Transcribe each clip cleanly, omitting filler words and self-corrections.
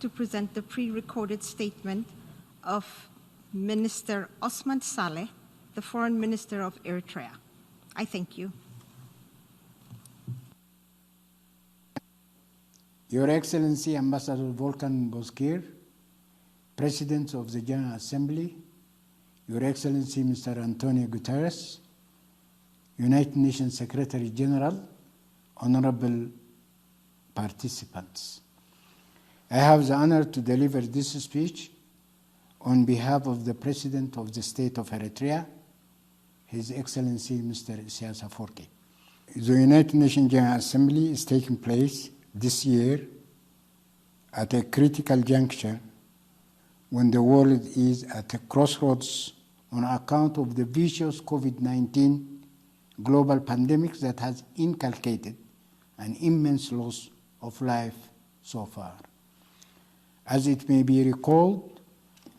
to present the pre-recorded statement of Minister Osman Saleh, the Foreign Minister of Eritrea. I thank you. Your Excellency Ambassador Volkan Bozkir, President of the General Assembly, Your Excellency Mr. Antonio Guterres, United Nations Secretary General, honorable participants. I have the honor to deliver this speech on behalf of the President of the State of Eritrea, His Excellency Mr. Isaias Afwerki. The United Nations General Assembly is taking place this year at a critical juncture when the world is at a crossroads on account of the vicious COVID-19 global pandemic that has inculcated an immense loss of life so far. As it may be recalled,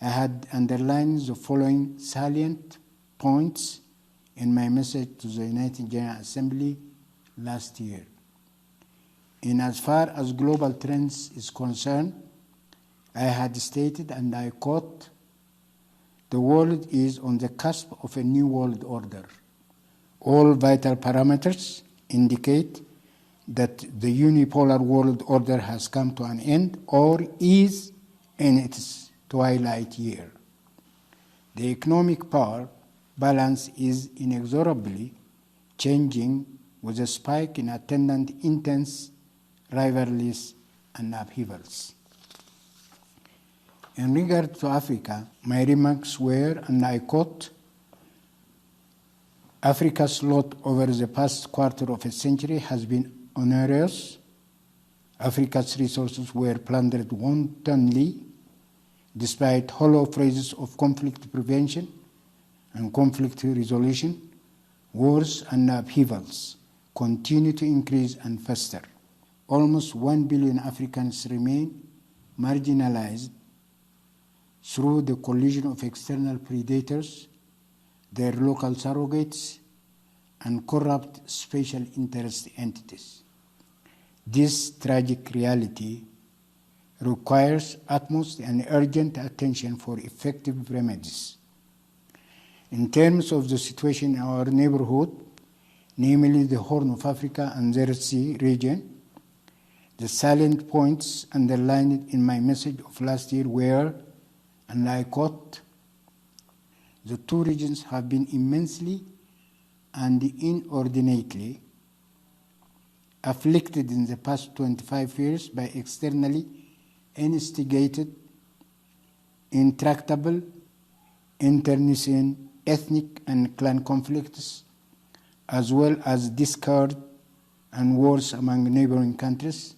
I had underlined the following salient points in my message to the United General Assembly last year. In as far as global trends is concerned, I had stated, and I quote, "The world is on the cusp of a new world order. All vital parameters indicate that the unipolar world order has come to an end or is in its twilight year. The economic power balance is inexorably changing with a spike in attendant intense rivalries and upheavals. In regard to Africa, my remarks were, and I quote, Africa's lot over the past quarter of a century has been onerous. Africa's resources were plundered wantonly, despite hollow phrases of conflict prevention and conflict resolution. Wars and upheavals continue to increase and fester. Almost 1 billion Africans remain marginalized through the collision of external predators, their local surrogates, and corrupt special interest entities. This tragic reality requires utmost and urgent attention for effective remedies. In terms of the situation in our neighborhood, namely the Horn of Africa and the Red Sea region, the salient points underlined in my message of last year were, and I quote, the two regions have been immensely and inordinately afflicted in the past 25 years by externally instigated, intractable, internecine, ethnic and clan conflicts, as well as discord and wars among neighboring countries.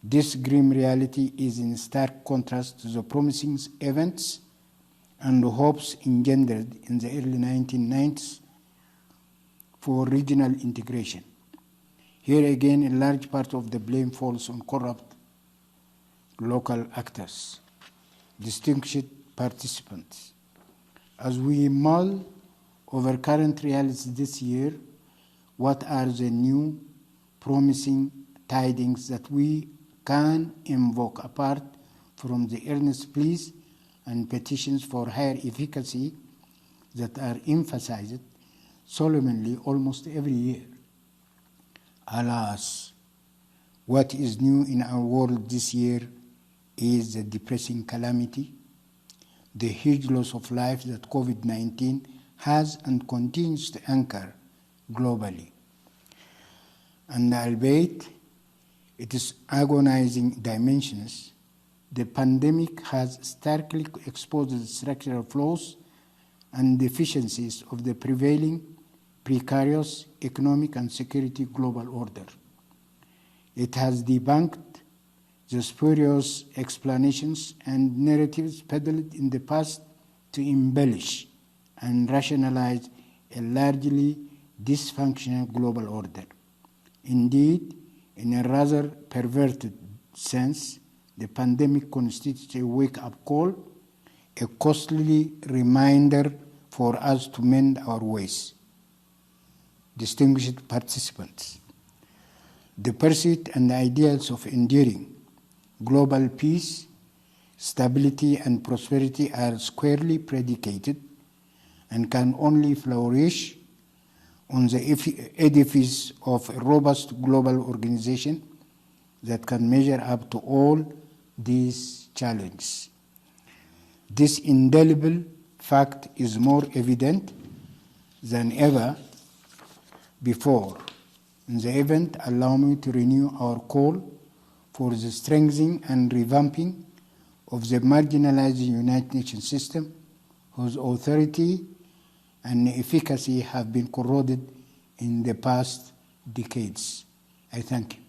This grim reality is in stark contrast to the promising events and hopes engendered in the early 1990s for regional integration. Here again, a large part of the blame falls on corrupt local actors. Distinguished participants, as we mull over current realities this year, what are the new promising tidings that we can invoke apart from the earnest pleas and petitions for higher efficacy that are emphasized solemnly almost every year? Alas, what is new in our world this year is the depressing calamity, the huge loss of life that COVID-19 has and continues to anchor globally. And albeit it is agonizing dimensions, the pandemic has starkly exposed the structural flaws and deficiencies of the prevailing precarious economic and security global order. It has debunked the spurious explanations and narratives peddled in the past to embellish and rationalize a largely dysfunctional global order. Indeed, in a rather perverted sense, the pandemic constitutes a wake-up call, a costly reminder for us to mend our ways. Distinguished participants, the pursuit and ideals of enduring global peace stability, and prosperity are squarely predicated and can only flourish on the edifice of a robust global organization that can measure up to all these challenges. This indelible fact is more evident than ever before. In the event, allow me to renew our call for the strengthening and revamping of the marginalized United Nations system, whose authority and efficacy have been corroded in the past decades. I thank you.